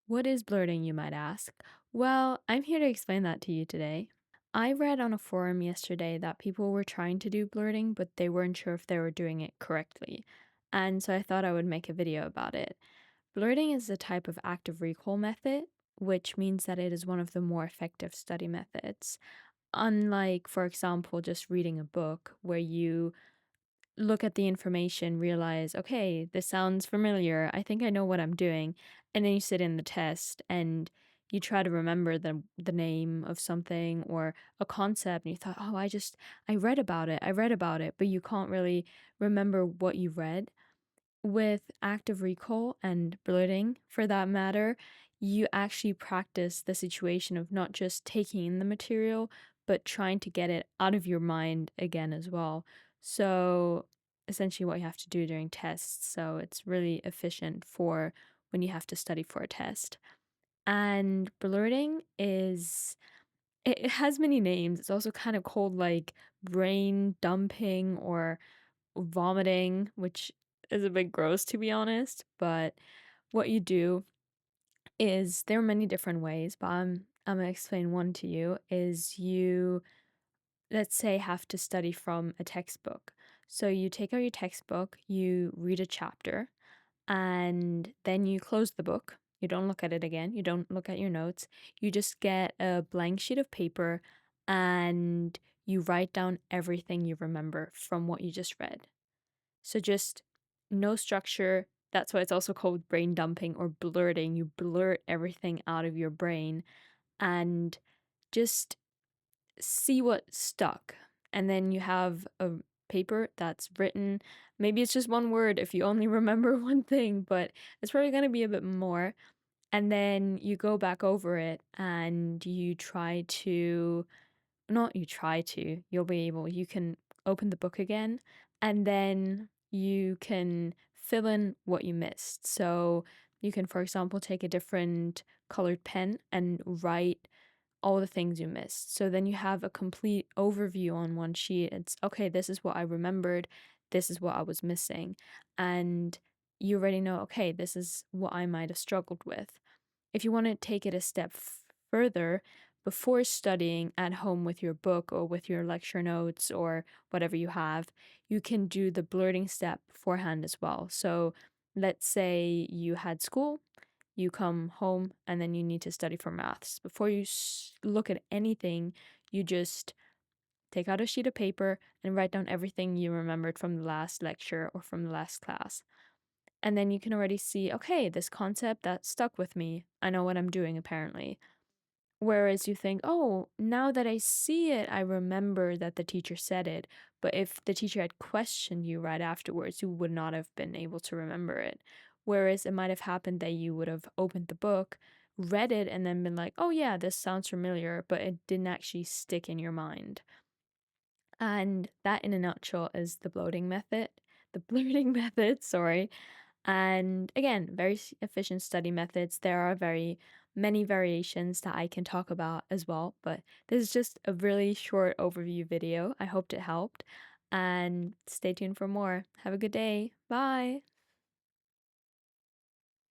What is blurting, you might ask? Well, I'm here to explain that to you today. I read on a forum yesterday that people were trying to do blurting, but they weren't sure if they were doing it correctly. And so I thought I would make a video about it. Blurting is a type of active recall method, which means that it is one of the more effective study methods. Unlike, for example, just reading a book where you look at the information, realize, okay, this sounds familiar. I think I know what I'm doing. And then you sit in the test and you try to remember the name of something or a concept and you thought, "Oh, I read about it. I read about it," but you can't really remember what you read. With active recall and blurting, for that matter, you actually practice the situation of not just taking in the material, but trying to get it out of your mind again as well. So, essentially, what you have to do during tests. So, it's really efficient for when you have to study for a test. And blurting it has many names. It's also kind of called like brain dumping or vomiting, which is a bit gross to be honest, but what you do is there are many different ways, but I'm gonna explain one to you is you, let's say, have to study from a textbook. So you take out your textbook, you read a chapter, and then you close the book. You don't look at it again. You don't look at your notes. You just get a blank sheet of paper and you write down everything you remember from what you just read. So just no structure. That's why it's also called brain dumping or blurting. You blurt everything out of your brain and just see what stuck. And then you have a paper that's written. Maybe it's just one word if you only remember one thing, but it's probably going to be a bit more. And then you go back over it and you try to not you try to, you'll be able you can open the book again, and then you can fill in what you missed. So, you can, for example, take a different colored pen and write all the things you missed. So then you have a complete overview on one sheet. It's, "Okay, this is what I remembered, this is what I was missing." And you already know, "Okay, this is what I might have struggled with." If you want to take it a step further, before studying at home with your book or with your lecture notes or whatever you have, you can do the blurting step beforehand as well. So, let's say you had school, you come home, and then you need to study for maths. Before you look at anything, you just take out a sheet of paper and write down everything you remembered from the last lecture or from the last class. And then you can already see, okay, this concept that stuck with me. I know what I'm doing apparently. Whereas you think, oh, now that I see it, I remember that the teacher said it. But if the teacher had questioned you right afterwards, you would not have been able to remember it. Whereas it might have happened that you would have opened the book, read it, and then been like, oh, yeah, this sounds familiar, but it didn't actually stick in your mind. And that, in a nutshell, is the bloating method, the blurting method, sorry. And again, very efficient study methods. There are very many variations that I can talk about as well, but this is just a really short overview video. I hoped it helped, and stay tuned for more. Have a good day. Bye.